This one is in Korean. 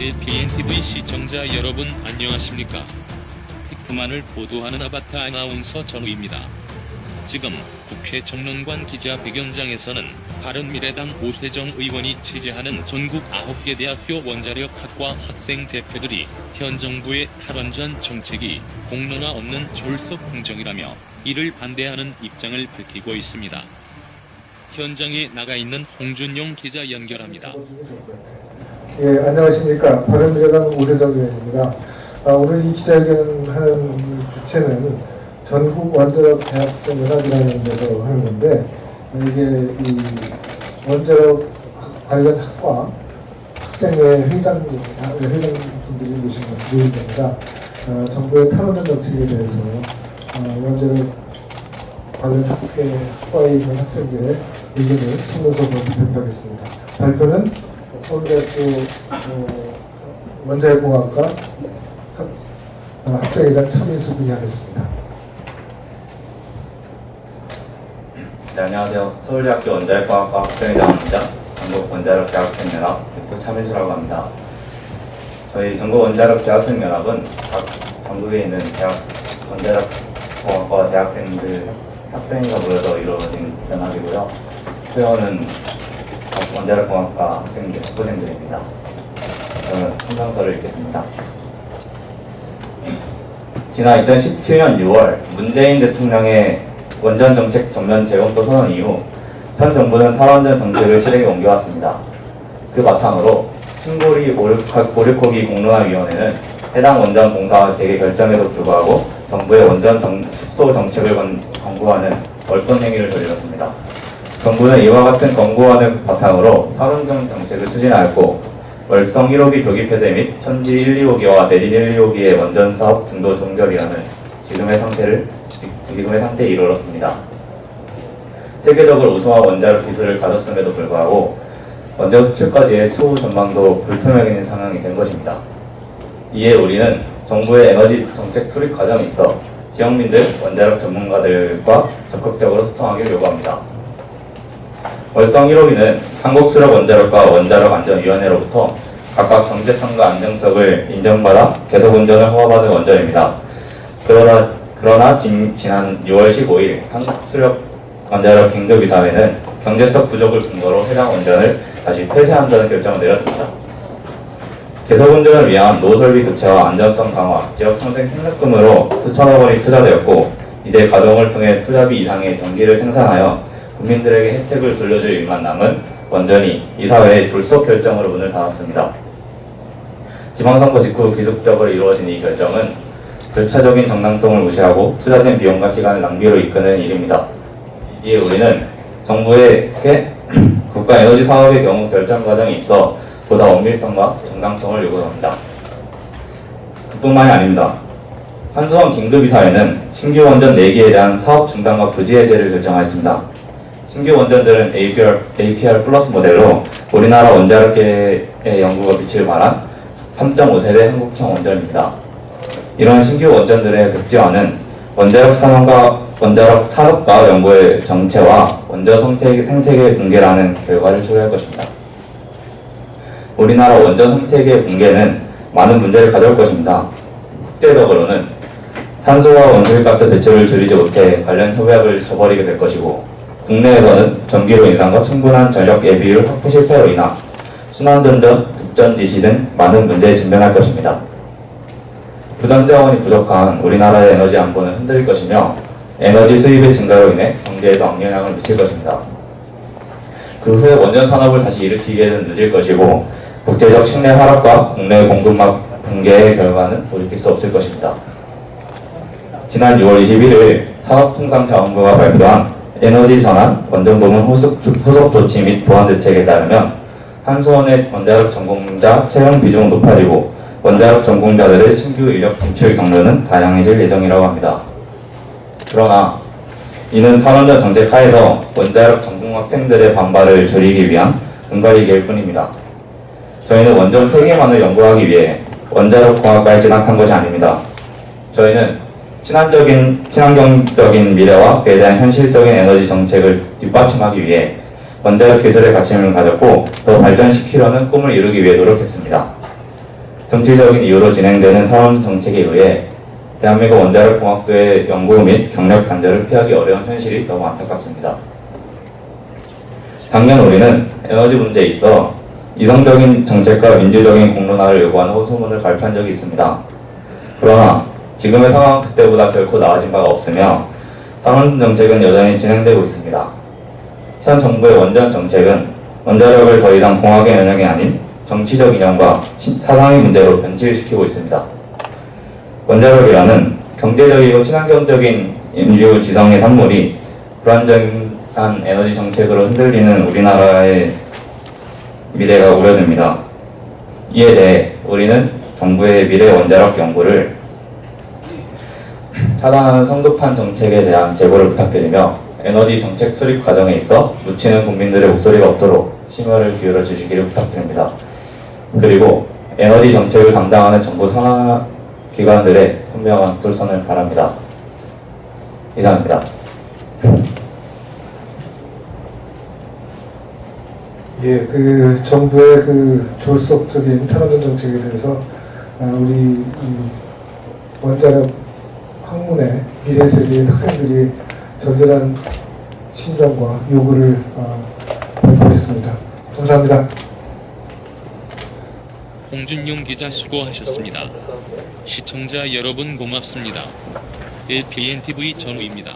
KNTV 시청자 여러분 안녕하십니까? 빅그만을 보도하는 아바타 아나운서 전우입니다. 지금 국회 정론관 기자회견장에서는 바른미래당 오세정 의원이 취재하는 전국 9개 대학교 원자력학과 학생 대표들이 현 정부의 탈원전 정책이 공론화 없는 졸속 행정이라며 이를 반대하는 입장을 밝히고 있습니다. 현장에 나가 있는 홍준용 기자 연결합니다. 예, 안녕하십니까. 바른미래당 오세정 의원입니다. 오늘 이 기자회견하는 주체는 전국 원자력 대학생 연합이라는 데서 하는 건데, 이게 이 원자력 관련 학과 학생회 회장분들이 모신 모임입니다. 정부의 탈원전 정책에 대해서 원자력 관련 학과에 있는 학생들의 의견을 신문서 발표하겠습니다. 발표는 서울대학교 원자력공학과 학생회장 차민수 군이 하겠습니다. 네, 안녕하세요. 서울대학교 원자력공학과 학생회장입니다. 전국 원자력대학생연합 대표 차민수라고 합니다. 저희 전국 원자력대학생연합은 각 전국에 있는 원자력공학과 대학생들 학생회가 모여서 이루어진 연합이고요. 회원은 원자력공학과 학생들, 학부생들입니다. 저는 성명서를 읽겠습니다. 지난 2017년 6월 문재인 대통령의 원전 정책 전면 재검토 선언 이후 현 정부는 탈원전 정책을 실행에 옮겨왔습니다. 그 바탕으로 신고리 오륙호기 공론화위원회는 해당 원전 공사 재개 결정에도 불구하고 정부의 원전 축소 정책을 권고하는 월권 행위를 저질렀습니다. 정부는 이와 같은 권고안을 바탕으로 탈원전 정책을 추진하였고, 월성 1호기 조기 폐쇄 및 천지 1, 2호기와 대진 1, 2호기의 원전 사업 중도 종결이라는 지금의 상태에 이르렀습니다. 세계적으로 우수한 원자력 기술을 가졌음에도 불구하고 원전 수출까지의 추후 전망도 불투명해진 상황이 된 것입니다. 이에 우리는 정부의 에너지 정책 수립 과정에 있어 지역민들, 원자력 전문가들과 적극적으로 소통하기를 요구합니다. 월성 1호기는 한국수력원자력과 원자력안전위원회로부터 각각 경제성과 안정성을 인정받아 계속 운전을 허가받은 원전입니다. 그러나 지난 6월 15일 한국수력원자력 긴급이사회는 경제성 부족을 근거로 해당 원전을 다시 폐쇄한다는 결정을 내렸습니다. 계속 운전을 위한 노설비 교체와 안전성 강화, 지역 상생 협력금으로 수천억 원이 투자되었고, 이제 가동을 통해 투자비 이상의 전기를 생산하여 국민들에게 혜택을 돌려줄 일만 남은 원전이 이사회의 졸속 결정으로 문을 닫았습니다. 지방선거 직후 기습적으로 이루어진 이 결정은 절차적인 정당성을 무시하고 투자된 비용과 시간을 낭비로 이끄는 일입니다. 이에 우리는 정부에게 국가에너지 사업의 경우 결정 과정이 있어 보다 엄밀성과 정당성을 요구합니다. 그뿐만이 아닙니다. 한수원 긴급이사회는 신규 원전 4개에 대한 사업 중단과 부지 해제를 결정하였습니다. 신규 원전들은 APR 플러스 모델로 우리나라 원자력계의 연구가 빛을 발한 3.5세대 한국형 원전입니다. 이런 신규 원전들의 백지화는 원자력 산업과 연구의 정체와 원전 생태계 붕괴라는 결과를 초래할 것입니다. 우리나라 원전 생태계 붕괴는 많은 문제를 가져올 것입니다. 국제적으로는 탄소와 온실가스 배출을 줄이지 못해 관련 협약을 저버리게 될 것이고, 국내에서는 전기료 인상과 충분한 전력 예비율 확보 실패로 인한 순환전전, 급전 지시 등 많은 문제에 직면할 것입니다. 부전 자원이 부족한 우리나라의 에너지 안보는 흔들릴 것이며, 에너지 수입의 증가로 인해 경제에도 악영향을 미칠 것입니다. 그 후에 원전 산업을 다시 일으키기에는 늦을 것이고, 국제적 신뢰 하락과 국내 공급망 붕괴의 결과는 돌이킬 수 없을 것입니다. 지난 6월 21일 산업통상자원부가 발표한 에너지 전환, 원전 부문 후속 조치 및 보완 대책에 따르면 한수원의 원자력 전공자 채용 비중은 높아지고, 원자력 전공자들의 신규 인력 진출 경로는 다양해질 예정이라고 합니다. 그러나 이는 탈원전 정책 하에서 원자력 전공 학생들의 반발을 줄이기 위한 등가리개일 뿐입니다. 저희는 원전 폐기만을 연구하기 위해 원자력공학과에 진학한 것이 아닙니다. 저희는 친환경적인 미래와 그에 대한 현실적인 에너지 정책을 뒷받침하기 위해 원자력 기술의 가치를 가졌고 더 발전시키려는 꿈을 이루기 위해 노력했습니다. 정치적인 이유로 진행되는 탈원전 정책에 의해 대한민국 원자력 공학도의 연구 및 경력 단절을 피하기 어려운 현실이 너무 안타깝습니다. 작년 우리는 에너지 문제에 있어 이성적인 정책과 민주적인 공론화를 요구하는 호소문을 발표한 적이 있습니다. 그러나 지금의 상황은 그때보다 결코 나아진 바가 없으며 탈원전 정책은 여전히 진행되고 있습니다. 현 정부의 원전 정책은 원자력을 더 이상 공학의 영역이 아닌 정치적 이념과 사상의 문제로 변질시키고 있습니다. 원자력이라는 경제적이고 친환경적인 인류 지성의 산물이 불안정한 에너지 정책으로 흔들리는 우리나라의 미래가 우려됩니다. 이에 대해 우리는 정부의 미래 원자력 연구를 차단하는 성급한 정책에 대한 제고를 부탁드리며 에너지 정책 수립 과정에 있어 묻히는 국민들의 목소리가 없도록 심혈을 기울여 주시기를 부탁드립니다. 그리고 에너지 정책을 담당하는 정부 산하 기관들의 현명한 솔선을 바랍니다. 이상입니다. 예, 그 정부의 그 졸속적인 탈원전 정책에 대해서 우리 이 원자력 학문의 미래 세대의 학생들이 절절한 심정과 요구를 발표했습니다. 감사합니다. 홍준용 기자 수고하셨습니다. 시청자 여러분 고맙습니다. LPNTV 전우입니다.